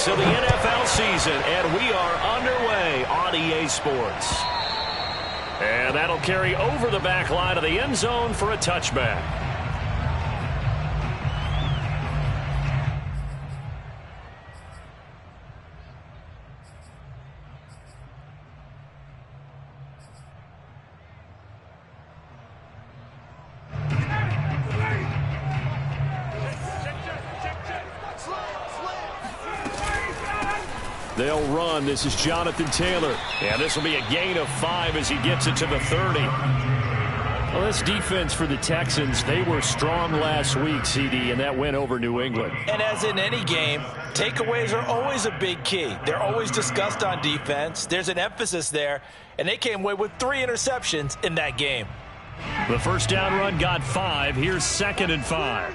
weeks of the NFL season, and we are underway on EA Sports. And that'll carry over the back line of the end zone for a touchback. They'll run. This is Jonathan Taylor. And this will be a gain of 5 as he gets it to the 30. Well, this defense for the Texans, they were strong last week, CD, and that went over New England. And as in any game, takeaways are always a big key. They're always discussed on defense. There's an emphasis there, and they came away with 3 interceptions in that game. The first down run got 5. Here's 2nd and 5.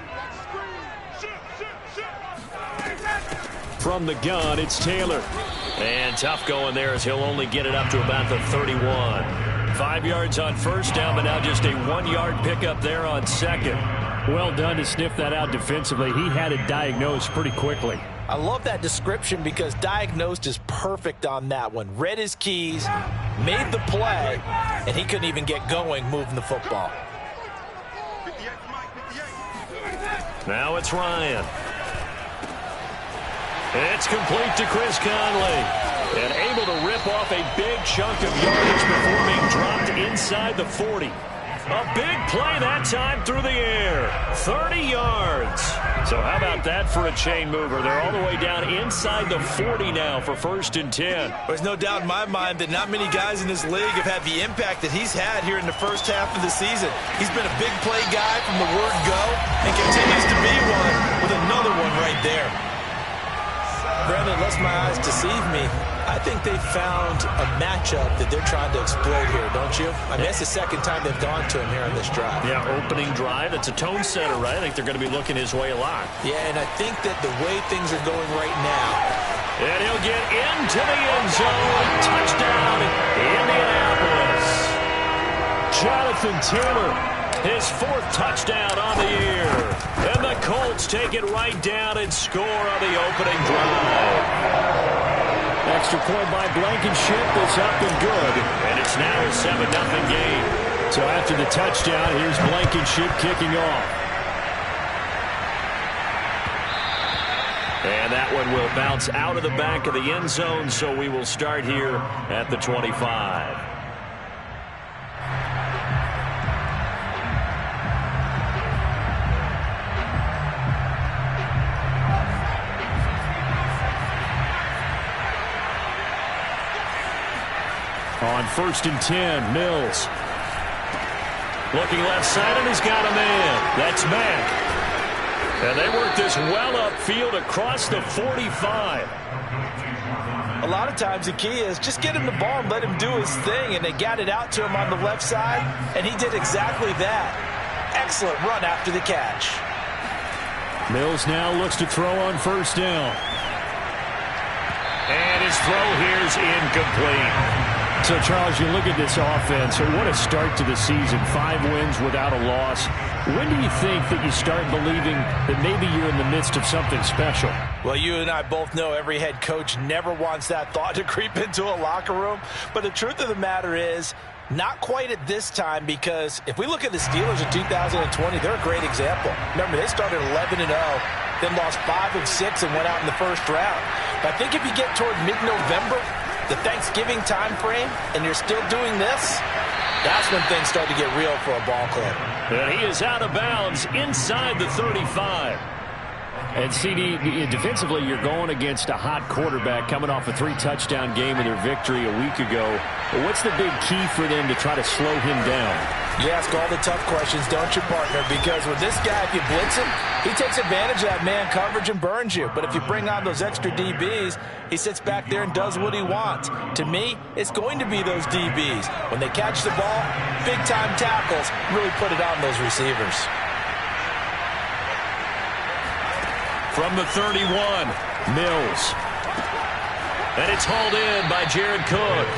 From the gun, it's Taylor. And tough going there as he'll only get it up to about the 31. 5 yards on first down, but now just a 1-yard pickup there on 2nd. Well done to sniff that out defensively. He had it diagnosed pretty quickly. I love that description because diagnosed is perfect on that one. Read his keys, made the play, and he couldn't even get going moving the football. Now it's Ryan. It's complete to Chris Conley. And able to rip off a big chunk of yardage before being dropped inside the 40. A big play that time through the air. 30 yards. So how about that for a chain mover? They're all the way down inside the 40 now for 1st and 10. There's no doubt in my mind that not many guys in this league have had the impact that he's had here in the first half of the season. He's been a big play guy from the word go and continues to be one with another one right there. Brandon, lest my eyes deceive me, I think they found a matchup that they're trying to exploit here, don't you? I mean, that's the second time they've gone to him here on this drive. Yeah, opening drive. It's a tone setter, right? I think they're going to be looking his way a lot. Yeah, and I think that the way things are going right now. And he'll get into the end zone. Touchdown, Indianapolis. Jonathan Taylor, his 4th touchdown on the year. And the Colts take it right down and score on the opening drive. Extra point by Blankenship is up and good. And it's now a 7-0 game. So after the touchdown, here's Blankenship kicking off. And that one will bounce out of the back of the end zone, so we will start here at the 25. On 1st and 10, Mills. Looking left side, and he's got a man. That's Mack. And they work this well upfield across the 45. A lot of times the key is just get him the ball and let him do his thing, and they got it out to him on the left side, and he did exactly that. Excellent run after the catch. Mills now looks to throw on 1st down. And his throw here is incomplete. So, Charles, you look at this offense, what a start to the season. 5 wins without a loss. When do you think that you start believing that maybe you're in the midst of something special? Well, you and I both know every head coach never wants that thought to creep into a locker room. But the truth of the matter is, not quite at this time, because if we look at the Steelers in 2020, they're a great example. Remember, they started 11-0, then lost 5 of 6 and went out in the first round. But I think if you get toward mid-November, the Thanksgiving time frame, and you're still doing this, that's when things start to get real for a ball club. And he is out of bounds inside the 35. And CD, defensively, you're going against a hot quarterback coming off a 3-touchdown game in their victory a week ago. What's the big key for them to try to slow him down? You ask all the tough questions, don't you, partner? Because with this guy, if you blitz him, he takes advantage of that man coverage and burns you. But if you bring on those extra DBs, he sits back there and does what he wants. To me, it's going to be those DBs. When they catch the ball, big-time tackles really put it on those receivers. From the 31, Mills. And it's hauled in by Jared Cook.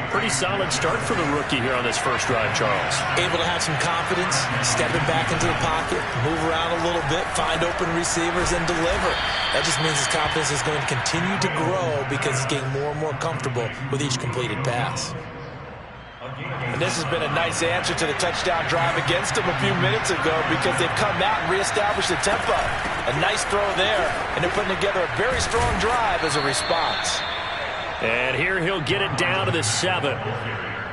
Pretty solid start for the rookie here on this first drive, Charles. Able to have some confidence, stepping back into the pocket, move around a little bit, find open receivers, and deliver. That just means his confidence is going to continue to grow because he's getting more and more comfortable with each completed pass. And this has been a nice answer to the touchdown drive against them a few minutes ago because they've come out and reestablished the tempo. A nice throw there, and they're putting together a very strong drive as a response. And here he'll get it down to the 7.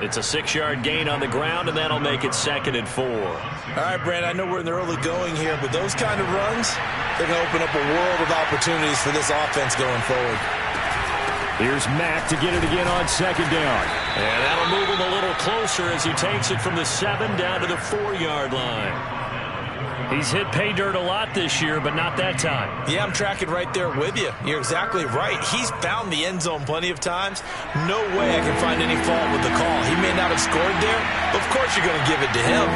It's a 6-yard gain on the ground, and that'll make it 2nd and 4. All right, Brand, I know we're in the early going here, but those kind of runs, they're going to open up a world of opportunities for this offense going forward. Here's Mack to get it again on 2nd down. And that'll move him a little closer as he takes it from the 7 down to the 4-yard line. He's hit pay dirt a lot this year, but not that time. Yeah, I'm tracking right there with you. You're exactly right. He's found the end zone plenty of times. No way I can find any fault with the call. He may not have scored there, but of course you're going to give it to him.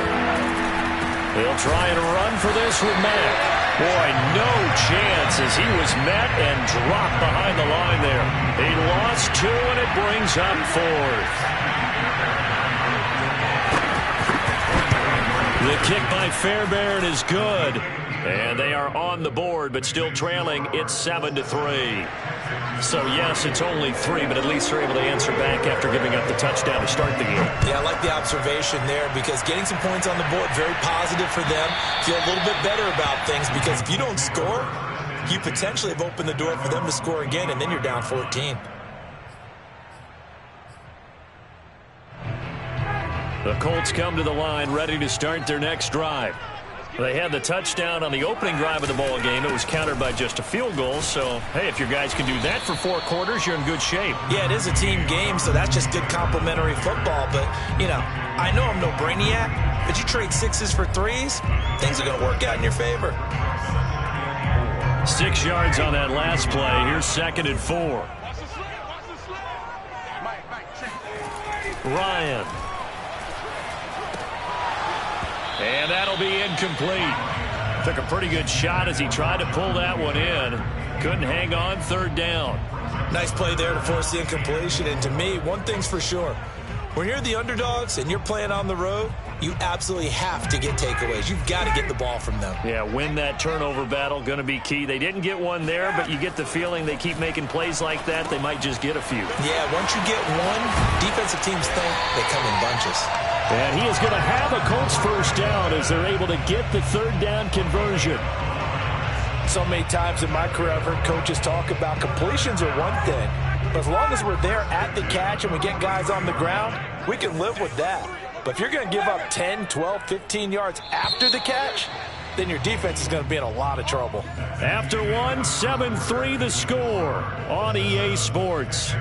They'll try and run for this with Mack. Boy, no chance as he was met and dropped behind the line there. He lost 2, and it brings up 4th. The kick by Fairbairn is good. And they are on the board, but still trailing. It's 7-3. So, yes, it's only 3, but at least they're able to answer back after giving up the touchdown to start the game. Yeah, I like the observation there because getting some points on the board, very positive for them. Feel a little bit better about things because if you don't score, you potentially have opened the door for them to score again, and then you're down 14. The Colts come to the line ready to start their next drive. They had the touchdown on the opening drive of the ball game. It was countered by just a field goal. So, hey, if your guys can do that for 4 quarters, you're in good shape. Yeah, it is a team game, so that's just good complementary football. But, you know, I know I'm no brainiac, but you trade 6s for 3s, things are going to work out in your favor. 6 yards on that last play. Here's 2nd and 4. Ryan. And that'll be incomplete. Took a pretty good shot as he tried to pull that one in. Couldn't hang on 3rd down. Nice play there to force the incompletion. And to me, one thing's for sure. When you're the underdogs and you're playing on the road, you absolutely have to get takeaways. You've got to get the ball from them. Yeah, win that turnover battle, going to be key. They didn't get one there, but you get the feeling they keep making plays like that, they might just get a few. Yeah, once you get one, defensive teams think they come in bunches. And he is going to have a Colts first down as they're able to get the 3rd down conversion. So many times in my career, I've heard coaches talk about completions are one thing, but as long as we're there at the catch and we get guys on the ground, we can live with that. But if you're going to give up 10, 12, 15 yards after the catch, then your defense is going to be in a lot of trouble. After 1, 7-3 the score on EA Sports.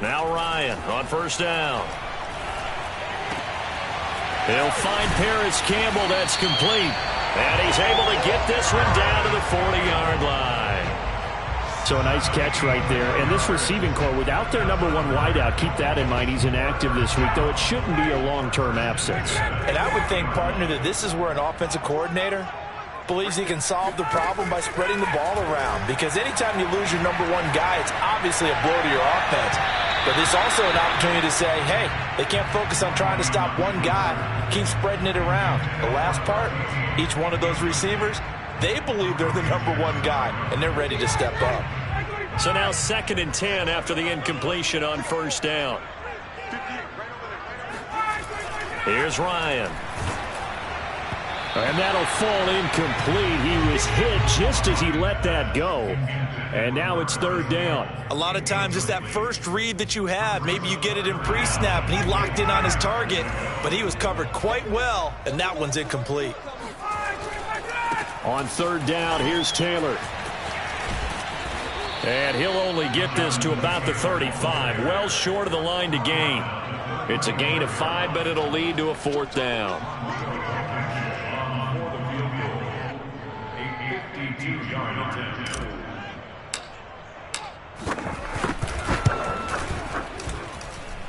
Now Ryan on first down. He'll find Paris Campbell. That's complete. And he's able to get this one down to the 40-yard line. So a nice catch right there. And this receiving core, without their number 1 wideout, keep that in mind. He's inactive this week, though it shouldn't be a long-term absence. And I would think, partner, that this is where an offensive coordinator believes he can solve the problem by spreading the ball around. Because anytime you lose your number 1 guy, it's obviously a blow to your offense. But there's also an opportunity to say, hey, they can't focus on trying to stop one guy. Keep spreading it around. The last part, each one of those receivers, they believe they're the number 1 guy, and they're ready to step up. So now 2nd and 10 after the incompletion on first down. Here's Ryan. And that'll fall incomplete. He was hit just as he let that go. And now it's 3rd down. A lot of times it's that first read that you have. Maybe you get it in pre-snap, and he locked in on his target, but he was covered quite well, and that one's incomplete. On 3rd down, here's Taylor. And he'll only get this to about the 35, well short of the line to gain. It's a gain of 5, but it'll lead to a 4th down.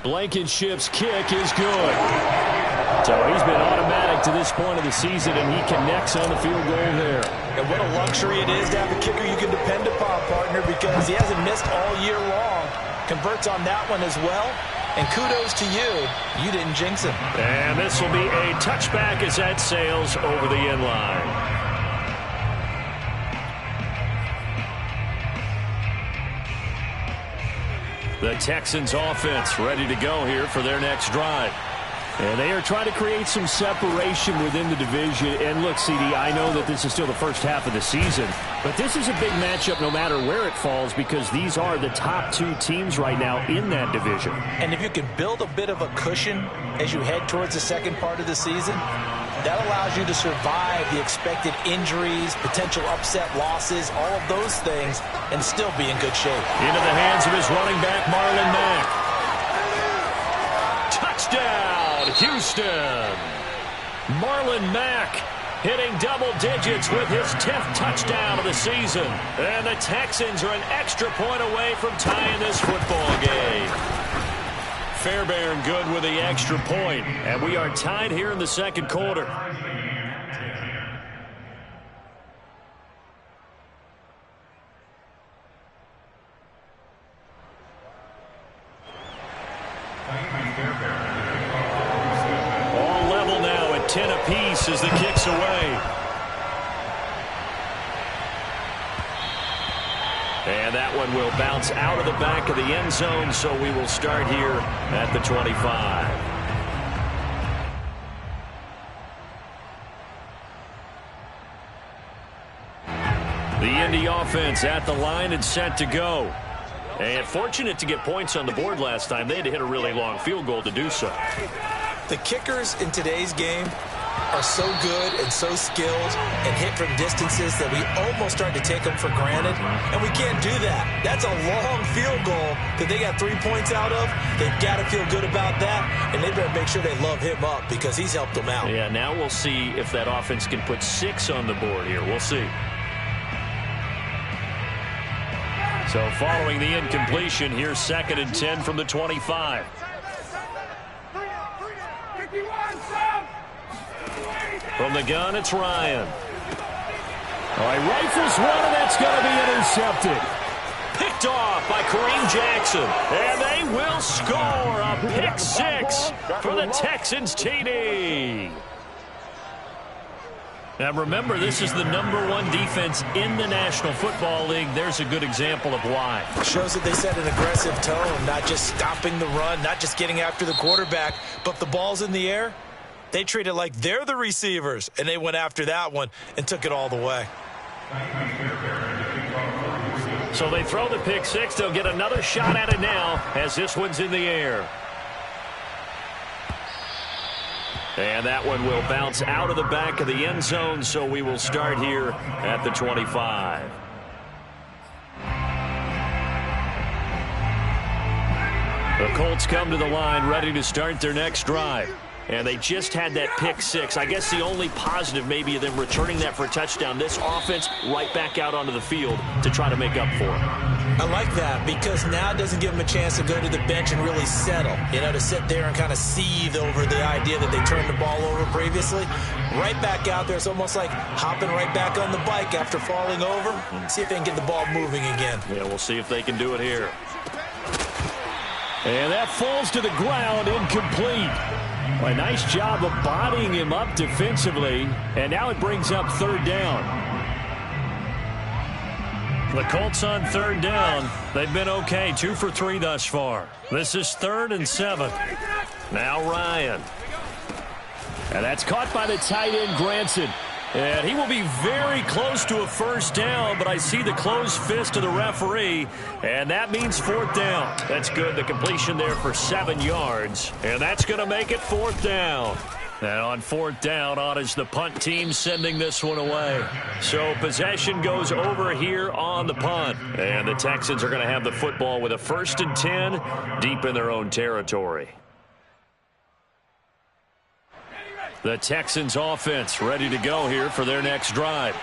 Blankenship's kick is good. So he's been automatic to this point of the season, and he connects on the field goal there. And what a luxury it is to have a kicker you can depend upon, partner, because he hasn't missed all year long. Converts on that one as well. And kudos to you. You didn't jinx him. And this will be a touchback as that sails over the end line. The Texans offense ready to go here for their next drive. And they are trying to create some separation within the division. And look, CD, I know that this is still the first half of the season, but this is a big matchup no matter where it falls because these are the top two teams right now in that division. And if you can build a bit of a cushion as you head towards the second part of the season, that allows you to survive the expected injuries, potential upset losses, all of those things, and still be in good shape. Into the hands of his running back, Marlon Mack. Touchdown! Houston. Marlon Mack hitting double digits with his 10th touchdown of the season. And the Texans are an extra point away from tying this football game. Fairbairn good with the extra point. And we are tied here in the second quarter. All level now at 10 apiece as the kick's away. And that one will bounce out of the back of the end zone, so we will start here at the 25. The Indy offense at the line and set to go. And fortunate to get points on the board last time. They had to hit a really long field goal to do so. The kickers in today's game are so good and so skilled and hit from distances that we almost start to take them for granted. And we can't do that. That's a long field goal that they got 3 points out of. They've got to feel good about that. And they better make sure they love him up because he's helped them out. Yeah, now we'll see if that offense can put 6 on the board here. We'll see. So following the incompletion, here's 2nd and 10 from the 25. From the gun, it's Ryan. All right, rifles one, and that's going to be intercepted. Picked off by Kareem Jackson, and they will score a pick 6 for the Texans TD. Now remember, this is the #1 defense in the National Football League. There's a good example of why. Shows that they set an aggressive tone, not just stopping the run, not just getting after the quarterback, but if the ball's in the air, they treat it like they're the receivers, and they went after that one and took it all the way. So they throw the pick 6. They'll get another shot at it now as this one's in the air. And that one will bounce out of the back of the end zone, so we will start here at the 25. The Colts come to the line ready to start their next drive. And they just had that pick 6. I guess the only positive maybe of them returning that for a touchdown. This offense right back out onto the field to try to make up for it. I like that because now it doesn't give them a chance to go to the bench and really settle. You know, to sit there and kind of seethe over the idea that they turned the ball over previously. Right back out there. It's almost like hopping right back on the bike after falling over. See if they can get the ball moving again. Yeah, we'll see if they can do it here. And that falls to the ground, incomplete. A nice job of bodying him up defensively, and now it brings up 3rd down. The Colts on 3rd down. They've been okay, 2 for 3 thus far. This is 3rd and 7. Now Ryan. And that's caught by the tight end, Granson. And he will be very close to a 1st down, but I see the closed fist of the referee, and that means 4th down. That's good. The completion there for 7 yards, and that's going to make it 4th down. And on 4th down, on is the punt team sending this one away. So possession goes over here on the punt, and the Texans are going to have the football with a 1st and 10 deep in their own territory. The Texans offense ready to go here for their next drive.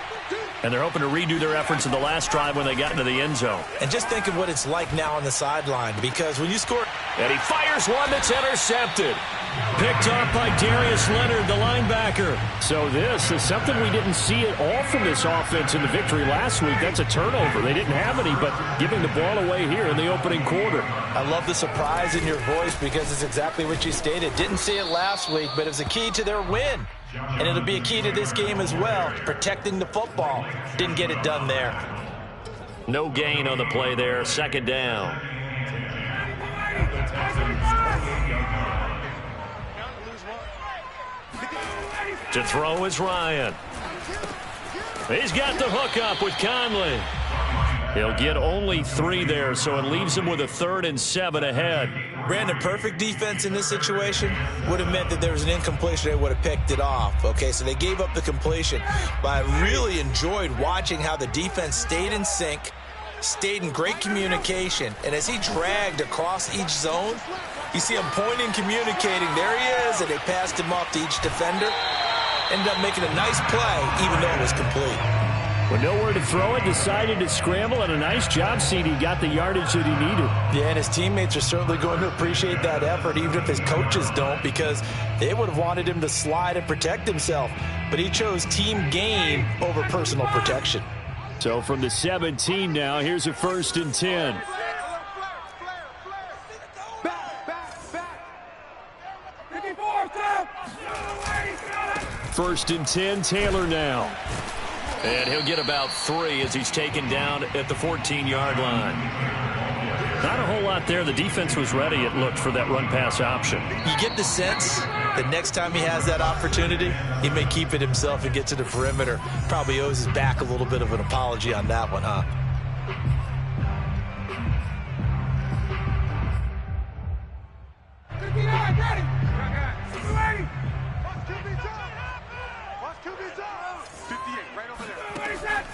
And they're hoping to redo their efforts in the last drive when they got into the end zone. And just think of what it's like now on the sideline, because when you score... And he fires one that's intercepted. Picked off by Darius Leonard, the linebacker. So this is something we didn't see at all from this offense in the victory last week. That's a turnover. They didn't have any, but giving the ball away here in the opening quarter. I love the surprise in your voice because it's exactly what you stated. Didn't see it last week, but it was a key to their win. And it'll be a key to this game as well, protecting the football. Didn't get it done there. No gain on the play there, second down. To throw is Ryan. He's got the hook up with Conley. He'll get only 3 there, so it leaves him with a 3rd and 7 ahead. Brandon, perfect defense in this situation would have meant that there was an incompletion. They would have picked it off. Okay, so they gave up the completion. But I really enjoyed watching how the defense stayed in sync, stayed in great communication. And as he dragged across each zone, you see him pointing, communicating. There he is, and they passed him off to each defender. Ended up making a nice play, even though it was complete. With nowhere to throw it, decided to scramble, and a nice job, CD. Got the yardage that he needed. Yeah, and his teammates are certainly going to appreciate that effort, even if his coaches don't, because they would have wanted him to slide and protect himself. But he chose team gain over personal protection. So from the 17 now, here's a 1st and 10. First and 10, Taylor now. And he'll get about 3 as he's taken down at the 14-yard line. Not a whole lot there. The defense was ready, it looked, for that run-pass option. You get the sense that next time he has that opportunity, he may keep it himself and get to the perimeter. Probably owes his back a little bit of an apology on that one, huh?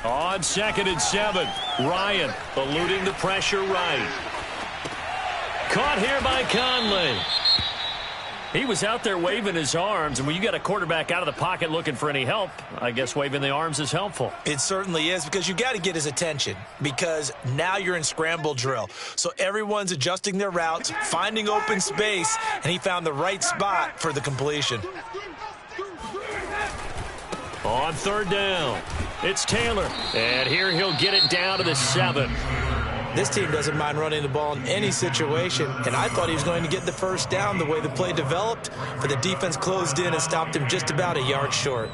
On 2nd and 7, Ryan eluding the pressure right. Caught here by Conley. He was out there waving his arms, and when you got a quarterback out of the pocket looking for any help, I guess waving the arms is helpful. It certainly is, because you got to get his attention, because now you're in scramble drill. So everyone's adjusting their routes, finding open space, and he found the right spot for the completion. On 3rd down, it's Taylor, and here he'll get it down to the 7. This team doesn't mind running the ball in any situation, and I thought he was going to get the 1st down the way the play developed, but the defense closed in and stopped him just about a yard short.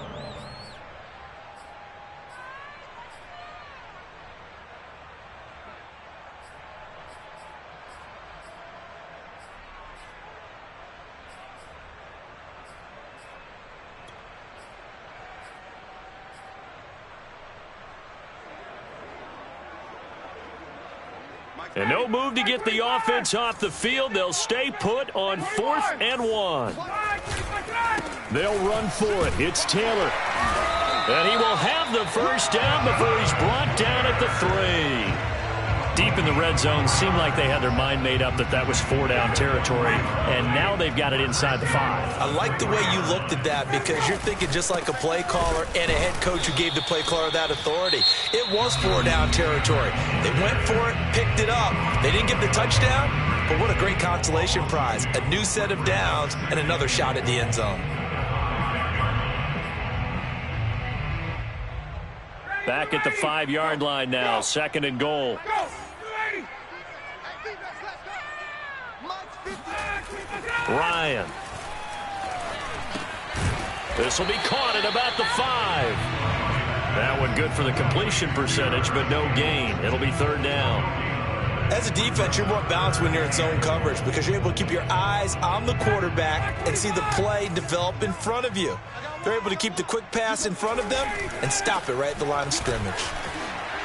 And no move to get the offense off the field. They'll stay put on 4th and 1. They'll run for it. It's Taylor. And he will have the 1st down before he's brought down at the 3. Deep in the red zone, seemed like they had their mind made up that was 4-down territory, and now they've got it inside the 5. I like the way you looked at that, because you're thinking just like a play caller and a head coach who gave the play caller that authority. It was 4-down territory. They went for it, picked it up. They didn't get the touchdown, but what a great consolation prize. A new set of downs and another shot at the end zone. Back at the 5-yard line now, 2nd and goal. Ryan. This will be caught at about the 5. That one good for the completion percentage, but no gain. It'll be 3rd down. As a defense, you're more balanced when you're in zone coverage, because you're able to keep your eyes on the quarterback and see the play develop in front of you. They're able to keep the quick pass in front of them and stop it right at the line of scrimmage.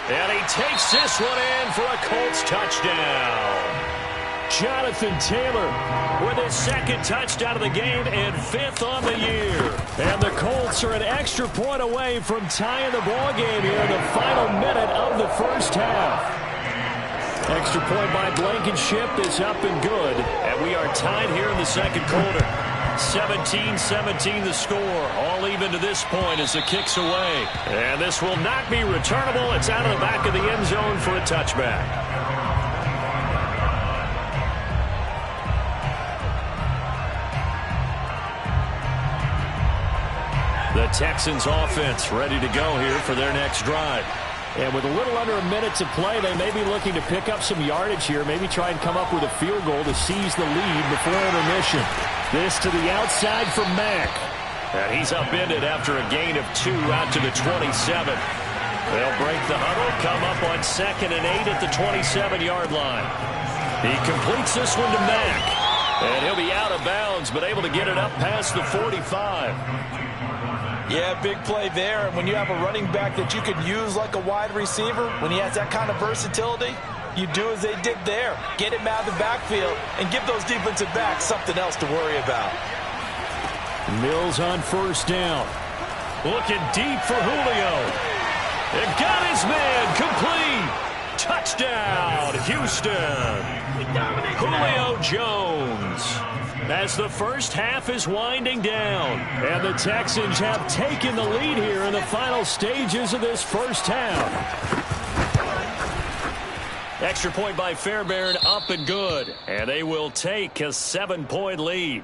And he takes this one in for a Colts touchdown. Jonathan Taylor with his 2nd touchdown of the game and 5th on the year. And the Colts are an extra point away from tying the ball game here in the final minute of the 1st half. Extra point by Blankenship is up and good. And we are tied here in the 2nd quarter. 17-17 the score. All even to this point as the kick's away. And this will not be returnable. It's out of the back of the end zone for a touchback. The Texans offense ready to go here for their next drive. And with a little under a minute to play, they may be looking to pick up some yardage here, maybe try and come up with a field goal to seize the lead before intermission. This to the outside for Mack. And he's upended after a gain of 2 out to the 27. They'll break the huddle, come up on 2nd and 8 at the 27-yard line. He completes this one to Mack. And he'll be out of bounds, but able to get it up past the 45. Yeah, big play there. And when you have a running back that you can use like a wide receiver, when he has that kind of versatility, you do as they did there. Get him out of the backfield and give those defensive backs something else to worry about. Mills on first down. Looking deep for Julio. And got his man complete. Touchdown, Houston. Julio Jones. As the first half is winding down, and the Texans have taken the lead here in the final stages of this first half. Extra point by Fairbairn, up and good, and they will take a 7-point lead.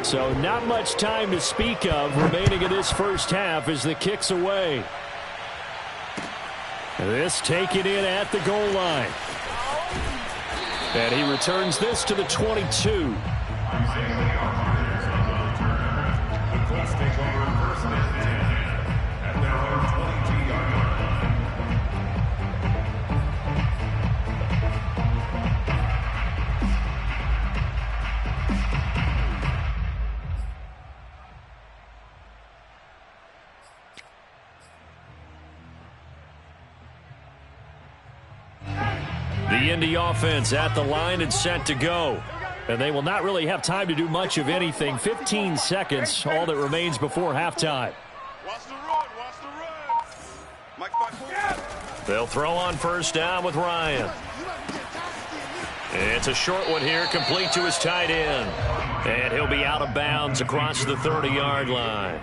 So not much time to speak of remaining in this first half as the kick's away. This taken in at the goal line. And he returns this to the 22. The Indy offense at the line and set to go. And they will not really have time to do much of anything. 15 seconds, all that remains before halftime. Watch the run, watch the run. They'll throw on first down with Ryan. It's a short one here, complete to his tight end. And he'll be out of bounds across the 30-yard line.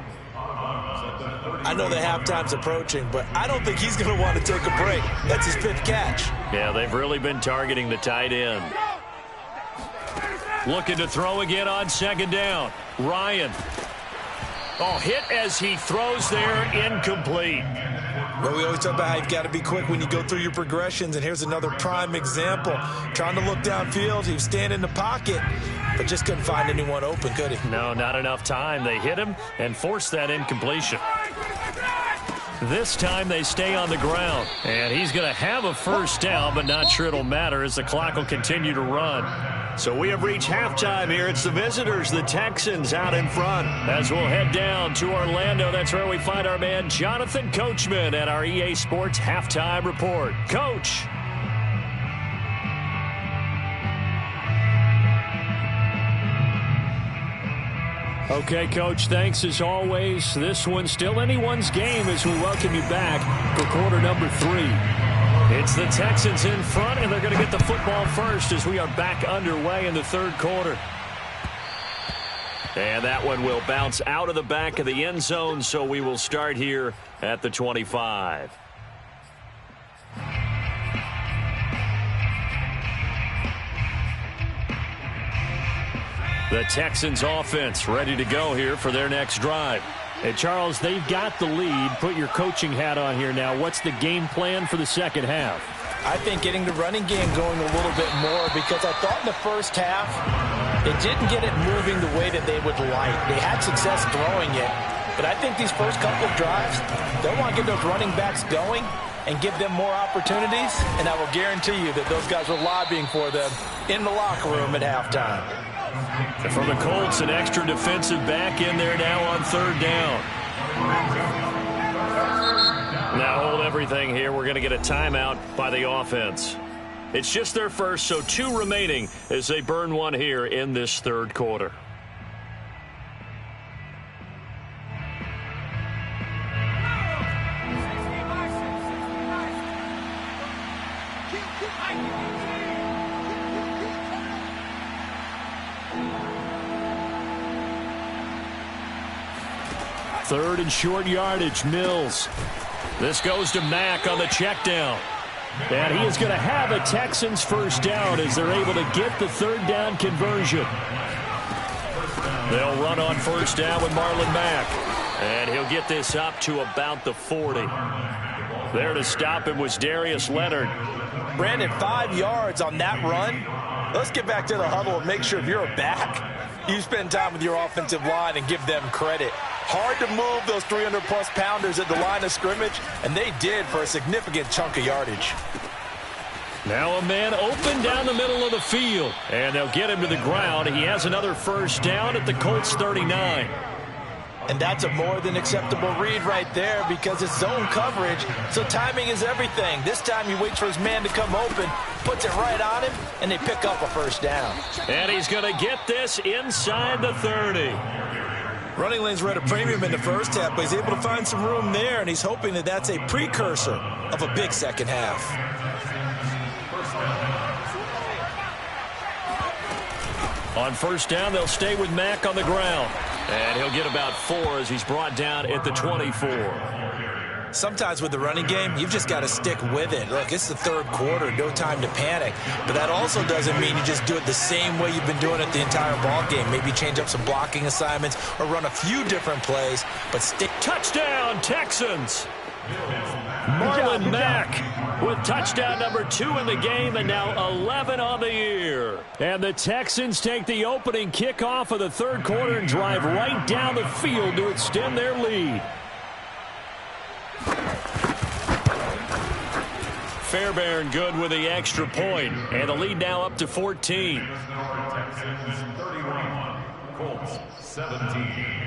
I know the halftime's approaching, but I don't think he's going to want to take a break. That's his 5th catch. Yeah, they've really been targeting the tight end. Looking to throw again on 2nd down. Ryan. Oh, hit as he throws there, incomplete. Well, we always talk about how you've got to be quick when you go through your progressions, and here's another prime example. Trying to look downfield, he was standing in the pocket, but just couldn't find anyone open, could he? No, not enough time. They hit him and forced that incompletion. This time they stay on the ground, and he's going to have a first down, but not sure it'll matter as the clock will continue to run. So we have reached halftime here. It's the visitors, the Texans, out in front. As we'll head down to Orlando, that's where we find our man Jonathan Coachman at our EA Sports Halftime Report. Coach. Okay, Coach, thanks as always. This one's still anyone's game as we welcome you back for quarter number 3. It's the Texans in front, and they're going to get the football first as we are back underway in the 3rd quarter. And that one will bounce out of the back of the end zone, so we will start here at the 25. The Texans offense ready to go here for their next drive. Hey, Charles, they've got the lead. Put your coaching hat on here now. What's the game plan for the second half? I think getting the running game going a little bit more, because I thought in the first half it didn't get it moving the way that they would like. They had success throwing it, but I think these first couple of drives, they'll want to get those running backs going and give them more opportunities, and I will guarantee you that those guys were lobbying for them in the locker room at halftime. From the Colts, an extra defensive back in there now on 3rd down. Now hold everything here. We're going to get a timeout by the offense. It's just their first, so 2 remaining as they burn one here in this 3rd quarter. 3rd and short yardage. Mills. This goes to Mack on the check down. And he is going to have a Texans first down as they're able to get the 3rd down conversion. They'll run on first down with Marlon Mack. And he'll get this up to about the 40. There to stop him was Darius Leonard. Brandon, 5 yards on that run. Let's get back to the huddle and make sure if you're a back, you spend time with your offensive line and give them credit. Hard to move those 300-plus pounders at the line of scrimmage, and they did for a significant chunk of yardage. Now a man open down the middle of the field, and they'll get him to the ground. He has another first down at the Colts 39. And that's a more than acceptable read right there because it's zone coverage, so timing is everything. This time he waits for his man to come open, puts it right on him, and they pick up a first down. And he's going to get this inside the 30. Running lanes were at a premium in the first half, but he's able to find some room there, and he's hoping that that's a precursor of a big second half. On first down, they'll stay with Mack on the ground. And he'll get about 4 as he's brought down at the 24. Sometimes with the running game, you've just got to stick with it. Look, it's the 3rd quarter, no time to panic. But that also doesn't mean you just do it the same way you've been doing it the entire ball game. Maybe change up some blocking assignments or run a few different plays, but stick. Touchdown, Texans! Marlon Mack with touchdown number 2 in the game and now 11 on the year. And the Texans take the opening kickoff of the 3rd quarter and drive right down the field to extend their lead. Fairbairn good with the extra point, and the lead now up to 14. Texans 31, Colts 17.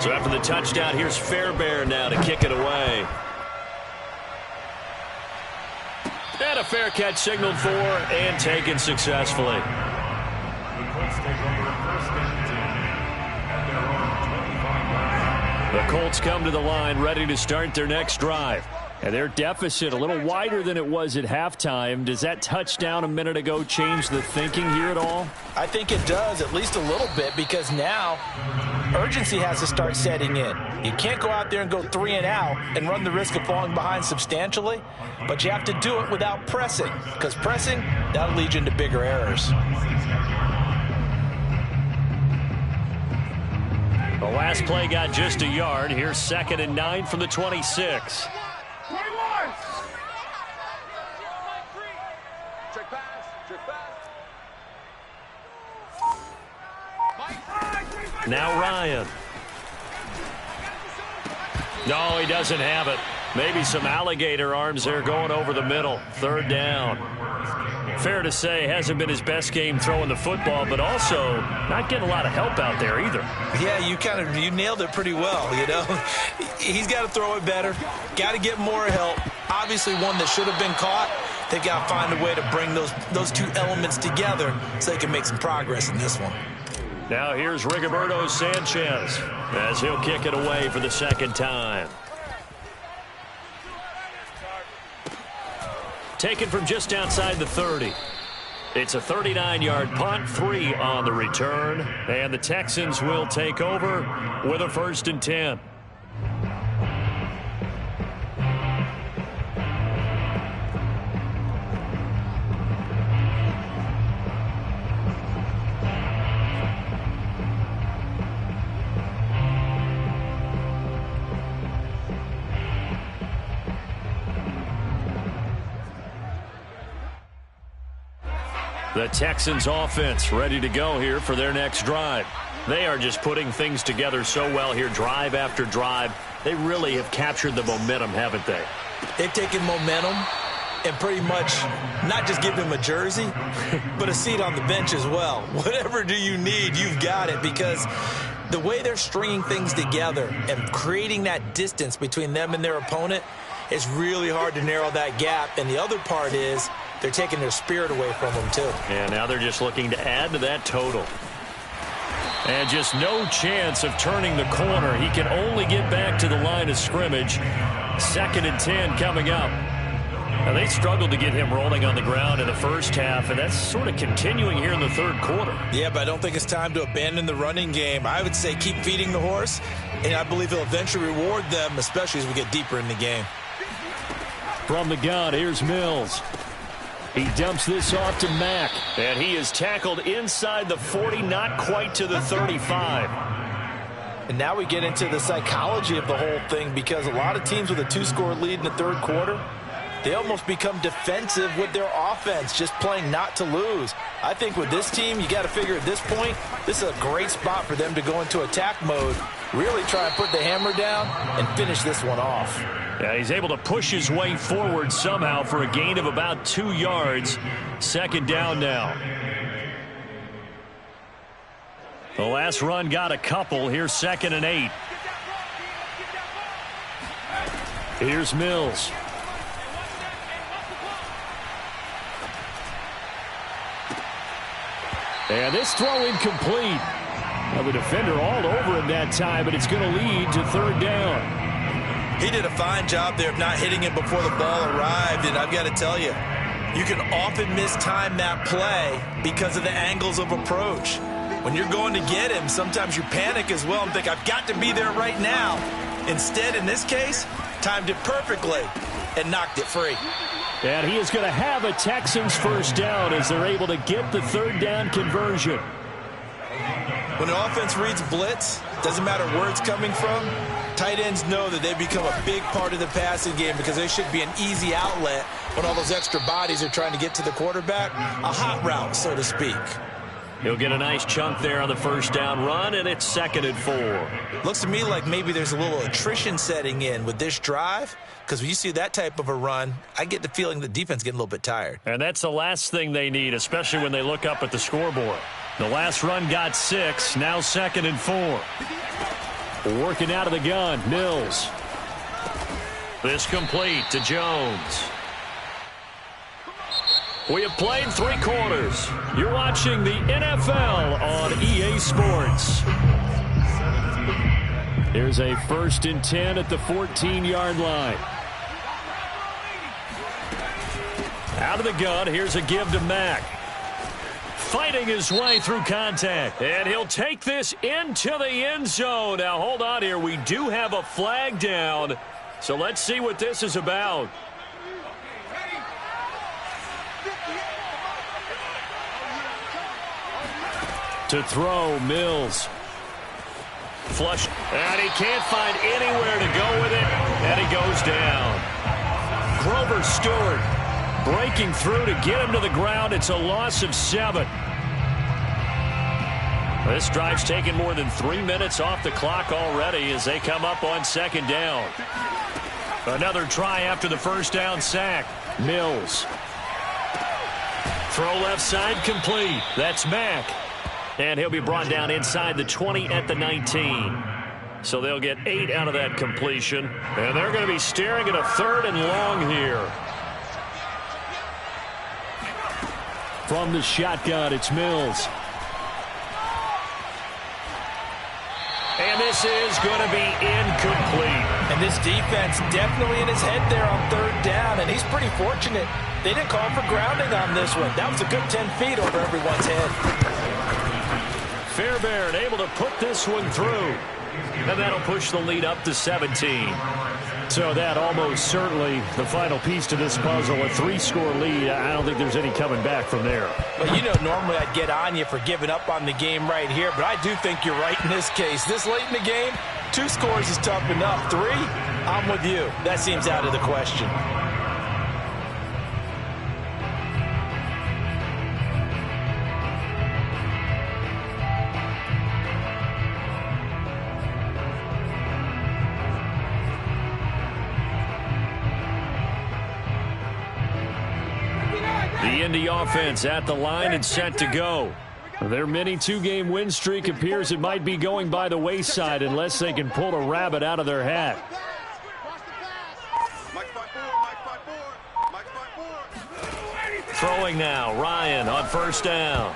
So after the touchdown, here's Fairbairn now to kick it away. And a fair catch signaled for and taken successfully. The Colts come to the line ready to start their next drive. And their deficit a little wider than it was at halftime. Does that touchdown a minute ago change the thinking here at all? I think it does, at least a little bit, because now urgency has to start setting in. You can't go out there and go 3 and out and run the risk of falling behind substantially, but you have to do it without pressing, because pressing, that'll lead you into bigger errors. The last play got just a yard. Here's 2nd and 9 from the 26. Now Ryan. No, he doesn't have it. Maybe some alligator arms there going over the middle. 3rd down. Fair to say, hasn't been his best game throwing the football, but also not getting a lot of help out there either. Yeah, you nailed it pretty well, you know. He's got to throw it better. Got to get more help. Obviously one that should have been caught. They got to find a way to bring those 2 elements together so they can make some progress in this one. Now here's Rigoberto Sanchez as he'll kick it away for the 2nd time. Taken from just outside the 30. It's a 39-yard punt, 3 on the return, and the Texans will take over with a 1st and 10. The Texans offense ready to go here for their next drive. They are just putting things together so well here, drive after drive. They really have captured the momentum, haven't they? They've taken momentum and pretty much not just give him a jersey, but a seat on the bench as well. Whatever do you need, you've got it, because the way they're stringing things together and creating that distance between them and their opponent, it's really hard to narrow that gap. And the other part is they're taking their spirit away from them, too. And now they're just looking to add to that total. And just no chance of turning the corner. He can only get back to the line of scrimmage. 2nd and 10 coming up. Now, they struggled to get him rolling on the ground in the first half, and that's sort of continuing here in the third quarter. Yeah, but I don't think it's time to abandon the running game. I would say keep feeding the horse, and I believe he'll eventually reward them, especially as we get deeper in the game. From the gun, here's Mills. He dumps this off to Mack, and he is tackled inside the 40, not quite to the 35. And now we get into the psychology of the whole thing, because a lot of teams with a 2-score lead in the third quarter, they almost become defensive with their offense, just playing not to lose. I think with this team, you got to figure at this point, this is a great spot for them to go into attack mode, really try and put the hammer down and finish this one off. Yeah, he's able to push his way forward somehow for a gain of about 2 yards. Second down now. The last run got a couple. Here's 2nd and 8. Here's Mills. And this throw incomplete. Now the defender all over him that time, but it's going to lead to third down. He did a fine job there of not hitting him before the ball arrived, and I've got to tell you, you can often mistime that play because of the angles of approach. When you're going to get him, sometimes you panic as well and think, I've got to be there right now. Instead, in this case, timed it perfectly and knocked it free. And he is going to have a Texans first down as they're able to get the third down conversion. When an offense reads blitz, doesn't matter where it's coming from, tight ends know that they become a big part of the passing game because they should be an easy outlet when all those extra bodies are trying to get to the quarterback. A hot route, so to speak. He'll get a nice chunk there on the first down run, and it's 2nd and 4. Looks to me like maybe there's a little attrition setting in with this drive, because when you see that type of a run, I get the feeling the defense getting a little bit tired. And that's the last thing they need, especially when they look up at the scoreboard. The last run got 6, now 2nd and 4. Working out of the gun, Mills. This complete to Jones. We have played 3 quarters. You're watching the NFL on EA Sports. Here's a 1st and 10 at the 14-yard line. Out of the gun, here's a give to Mack. Fighting his way through contact. And he'll take this into the end zone. Now, hold on here. We do have a flag down. So let's see what this is about. To throw, Mills. Flush. And he can't find anywhere to go with it. And he goes down. Grover Stewart breaking through to get him to the ground. It's a loss of 7. This drive's taken more than 3 minutes off the clock already as they come up on 2nd down. Another try after the first down sack. Mills. Throw left side complete. That's Mack. And he'll be brought down inside the 20 at the 19. So they'll get 8 out of that completion. And they're going to be staring at a 3rd and long here. From the shotgun, it's Mills. And this is going to be incomplete. And this defense definitely in his head there on 3rd down, and he's pretty fortunate. They didn't call for grounding on this one. That was a good 10 feet over everyone's head. Fairbairn able to put this one through. And that'll push the lead up to 17. So that almost certainly the final piece to this puzzle. A 3-score lead. I don't think there's any coming back from there. Well, you know, normally I'd get on you for giving up on the game right here, but I do think you're right in this case. This late in the game, 2 scores is tough enough. 3, I'm with you. That seems out of the question. The Indy offense at the line and set to go. Their mini 2-game win streak appears it might be going by the wayside unless they can pull a rabbit out of their hat. Throwing now, Ryan on 1st down.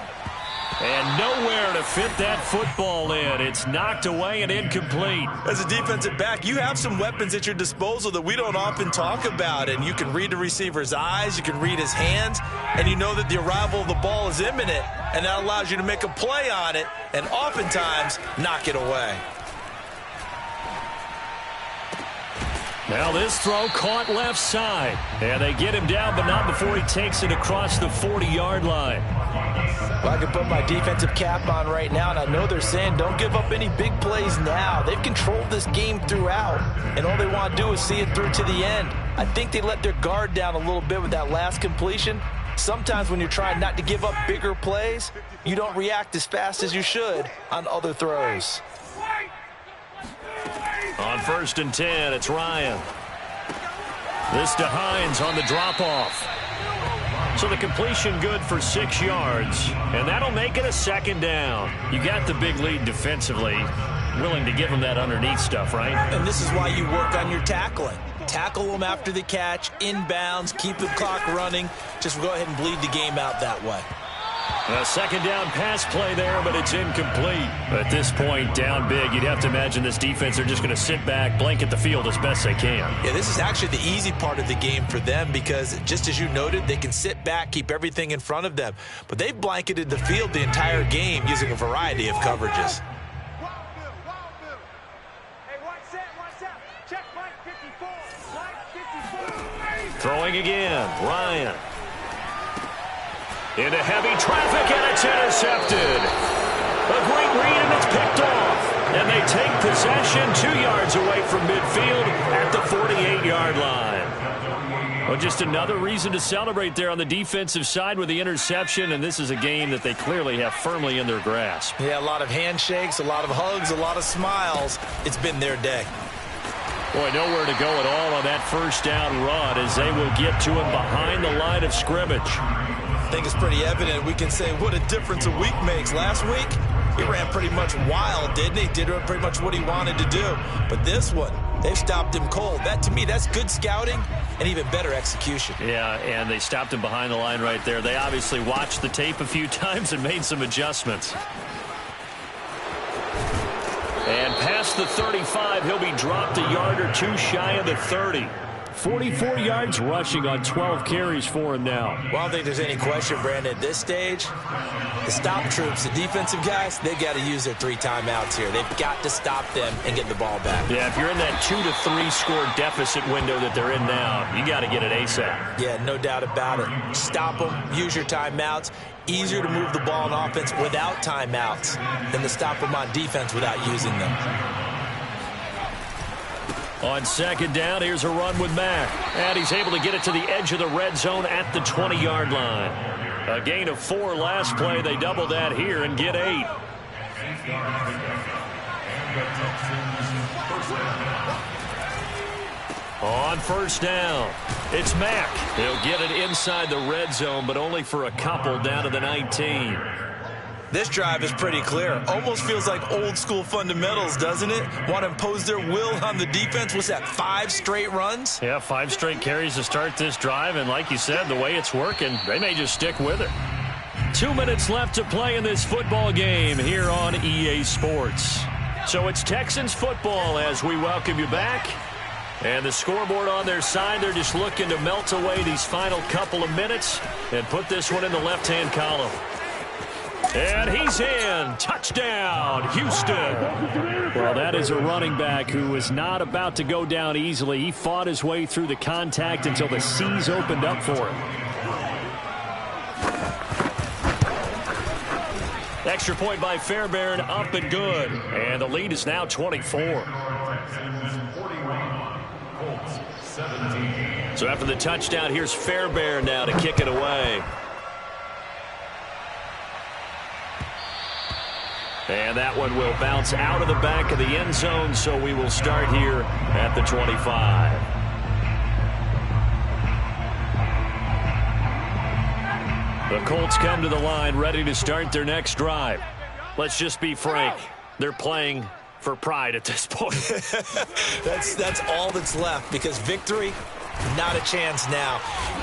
And nowhere to fit that football in. It's knocked away and incomplete. As a defensive back, you have some weapons at your disposal that we don't often talk about. And you can read the receiver's eyes, you can read his hands, and you know that the arrival of the ball is imminent. And that allows you to make a play on it and oftentimes knock it away. Now this throw caught left side. And they get him down, but not before he takes it across the 40-yard line. Well, I can put my defensive cap on right now, and I know they're saying don't give up any big plays now. They've controlled this game throughout, and all they want to do is see it through to the end. I think they let their guard down a little bit with that last completion. Sometimes when you're trying not to give up bigger plays, you don't react as fast as you should on other throws. On 1st and 10, it's Ryan. This to Hines on the drop-off. So the completion good for 6 yards, and that'll make it a 2nd down. You got the big lead defensively, willing to give them that underneath stuff, right? And this is why you work on your tackling. Tackle them after the catch, inbounds, keep the clock running. Just go ahead and bleed the game out that way. A 2nd down pass play there, but it's incomplete. At this point, down big, you'd have to imagine this defense are just going to sit back, blanket the field as best they can. Yeah, this is actually the easy part of the game for them because, just as you noted, they can sit back, keep everything in front of them. But they've blanketed the field the entire game using a variety of coverages. Throwing again, Ryan. Into heavy traffic, and it's intercepted. A great read, and it's picked off. And they take possession 2 yards away from midfield at the 48-yard line. Well, just another reason to celebrate there on the defensive side with the interception, and this is a game that they clearly have firmly in their grasp. Yeah, a lot of handshakes, a lot of hugs, a lot of smiles. It's been their day. Boy, nowhere to go at all on that 1st down run as they will get to him behind the line of scrimmage. I think it's pretty evident. We can say what a difference a week makes. Last week, he ran pretty much wild, didn't he? Did pretty much what he wanted to do. But this one, they've stopped him cold. That, to me, that's good scouting and even better execution. Yeah, and they stopped him behind the line right there. They obviously watched the tape a few times and made some adjustments. And past the 35, he'll be dropped a yard or two shy of the 30. 44 yards rushing on 12 carries for him now. Well, I don't think there's any question, Brandon, at this stage, the stop troops, the defensive guys, they've got to use their 3 timeouts here. They've got to stop them and get the ball back. Yeah, if you're in that 2 to 3 score deficit window that they're in now, you got to get it ASAP. Yeah, no doubt about it. Stop them, use your timeouts. Easier to move the ball on offense without timeouts than to stop them on defense without using them. On 2nd down, here's a run with Mack. And he's able to get it to the edge of the red zone at the 20-yard line. A gain of 4 last play. They double that here and get 8. On 1st down, it's Mack. He'll get it inside the red zone, but only for a couple down to the 19. This drive is pretty clear. Almost feels like old school fundamentals, doesn't it? Want to impose their will on the defense. What's that, 5 straight runs? Yeah, 5 straight carries to start this drive, and like you said, the way it's working, they may just stick with it. 2 minutes left to play in this football game here on EA Sports. So it's Texans football as we welcome you back. And the scoreboard on their side, they're just looking to melt away these final couple of minutes and put this one in the left-hand column. And he's in. Touchdown, Houston. Well, that is a running back who was not about to go down easily. He fought his way through the contact until the seas opened up for him. Extra point by Fairbairn, up and good. And the lead is now 24. So after the touchdown, here's Fairbairn now to kick it away. And that one will bounce out of the back of the end zone, so we will start here at the 25. The Colts come to the line ready to start their next drive. Let's just be frank. They're playing for pride at this point. That's all that's left, because victory, Not a chance now.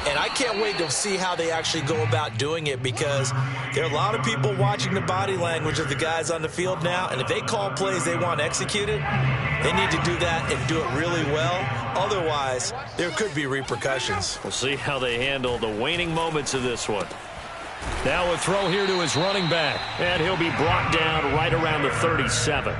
And I can't wait to see how they actually go about doing it, because there are a lot of people watching the body language of the guys on the field now, and if they call plays they want executed, they need to do that and do it really well. Otherwise, there could be repercussions. We'll see how they handle the waning moments of this one. Now a throw here to his running back, and he'll be brought down right around the 37.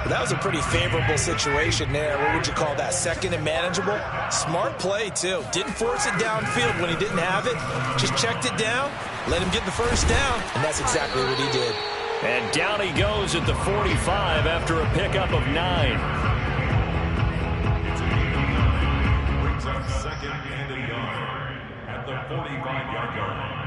That was a pretty favorable situation there. What would you call that? Second and manageable? Smart play, too. Didn't force it downfield when he didn't have it. Just checked it down, let him get the first down, and that's exactly what he did. And down he goes at the 45 after a pickup of 9. Brings up second and a yard at the 45-yard line.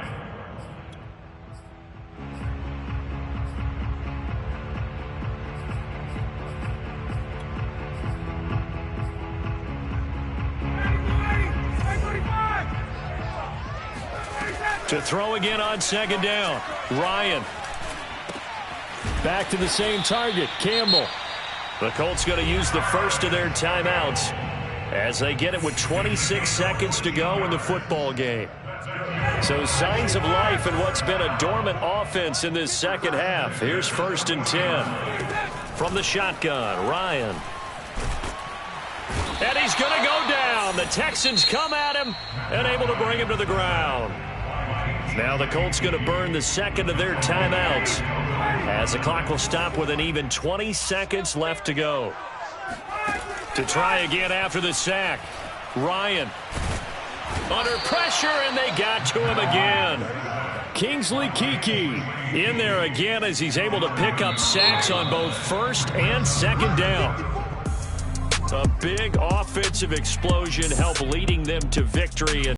To throw again on second down. Ryan. Back to the same target. Campbell. The Colts going to use the first of their timeouts as they get it with 26 seconds to go in the football game. So signs of life in what's been a dormant offense in this second half. Here's 1st and 10. From the shotgun, Ryan. And he's going to go down. The Texans come at him and able to bring him to the ground. Now the Colts going to burn the second of their timeouts as the clock will stop with an even 20 seconds left to go. To try again after the sack, Ryan. Under pressure, and they got to him again. Kingsley Keke in there again as he's able to pick up sacks on both first and second down. A big offensive explosion helped leading them to victory.